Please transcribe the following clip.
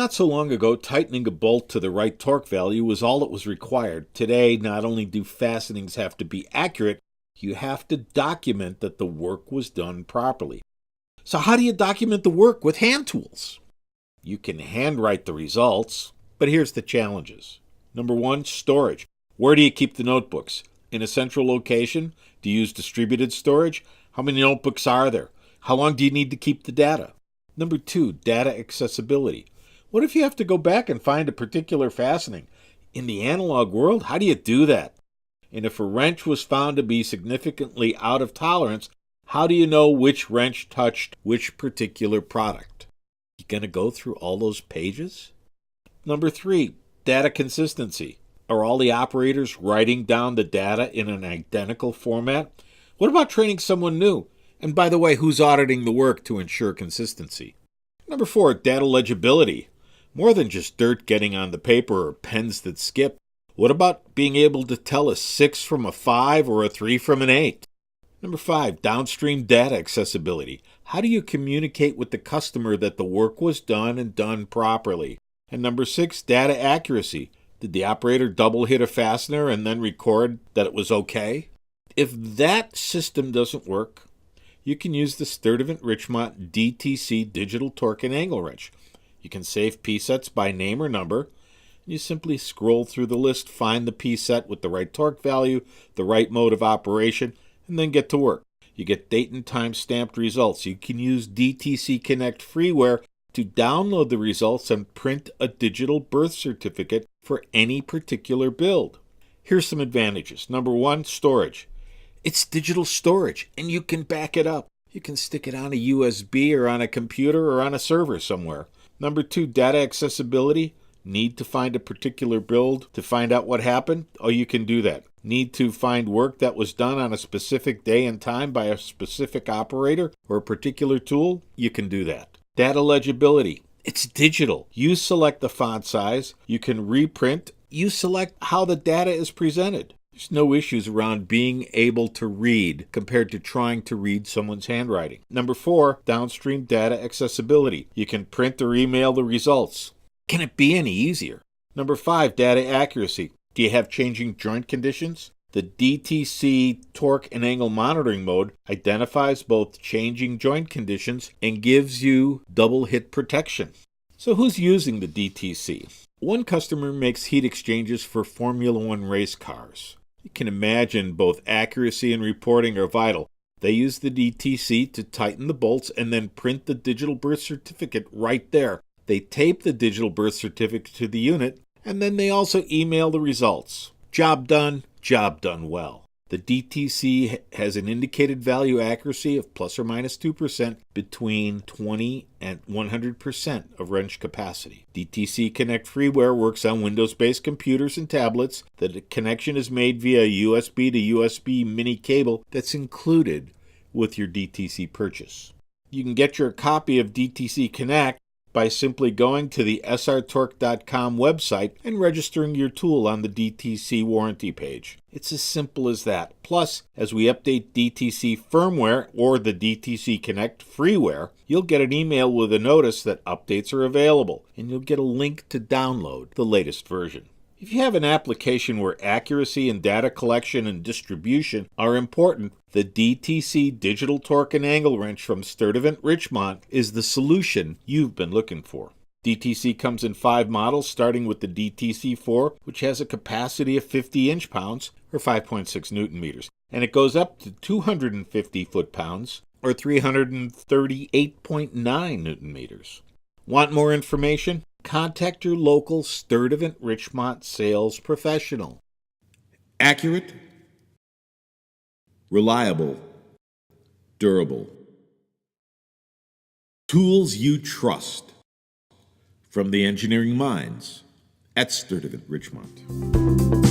Not so long ago, tightening a bolt to the right torque value was all that was required. Today, not only do fastenings have to be accurate, you have to document that the work was done properly. So how do you document the work with hand tools? You can handwrite the results, but here's the challenges. Number one, storage. Where do you keep the notebooks? In a central location? Do you use distributed storage? How many notebooks are there? How long do you need to keep the data? Number two, data accessibility. What if you have to go back and find a particular fastening? In the analog world, how do you do that? And if a wrench was found to be significantly out of tolerance, how do you know which wrench touched which particular product? You going to go through all those pages? Number three, data consistency. Are all the operators writing down the data in an identical format? What about training someone new? And by the way, who's auditing the work to ensure consistency? Number four, data legibility. More than just dirt getting on the paper or pens that skip. What about being able to tell a 6 from a 5 or a 3 from an 8? Number five, downstream data accessibility. How do you communicate with the customer that the work was done and done properly? And number six, data accuracy. Did the operator double hit a fastener and then record that it was okay? If that system doesn't work, you can use the Sturtevant Richmont DTC digital torque and angle wrench. You can save P-sets by name or number. You simply scroll through the list, find the P-set with the right torque value, the right mode of operation, and then get to work. You get date and time stamped results. You can use DTC Connect Freeware to download the results and print a digital birth certificate for any particular build. Here's some advantages. Number one, storage. It's digital storage, and you can back it up. You can stick it on a USB or on a computer or on a server somewhere. Number two, data accessibility. Need to find a particular build to find out what happened? Oh, you can do that. Need to find work that was done on a specific day and time by a specific operator or a particular tool? You can do that. Data legibility. It's digital. You select the font size. You can reprint. You select how the data is presented. There's no issues around being able to read compared to trying to read someone's handwriting. Number four, downstream data accessibility. You can print or email the results. Can it be any easier? Number five, data accuracy. Do you have changing joint conditions? The DTC torque and angle monitoring mode identifies both changing joint conditions and gives you double hit protection. So who's using the DTC? One customer makes heat exchangers for Formula One race cars. You can imagine both accuracy and reporting are vital. They use the DTC to tighten the bolts and then print the digital birth certificate right there. They tape the digital birth certificate to the unit, and then they also email the results. Job done well. The DTC has an indicated value accuracy of plus or minus 2% between 20 and 100% of wrench capacity. DTC Connect Freeware works on Windows-based computers and tablets. The connection is made via USB to USB mini cable that's included with your DTC purchase. You can get your copy of DTC Connect by simply going to the srtorque.com website and registering your tool on the DTC warranty page. It's as simple as that. Plus, as we update DTC firmware or the DTC Connect freeware, you'll get an email with a notice that updates are available, and you'll get a link to download the latest version. If you have an application where accuracy and data collection and distribution are important, the DTC Digital Torque and Angle Wrench from Sturtevant Richmont is the solution you've been looking for. DTC comes in 5 models, starting with the DTC4, which has a capacity of 50 inch-pounds, or 5.6 newton-meters, and it goes up to 250 foot-pounds, or 338.9 newton-meters. Want more information? Contact your local Sturtevant Richmont sales professional. Accurate, reliable, durable. Tools you trust from the engineering minds at Sturtevant Richmont.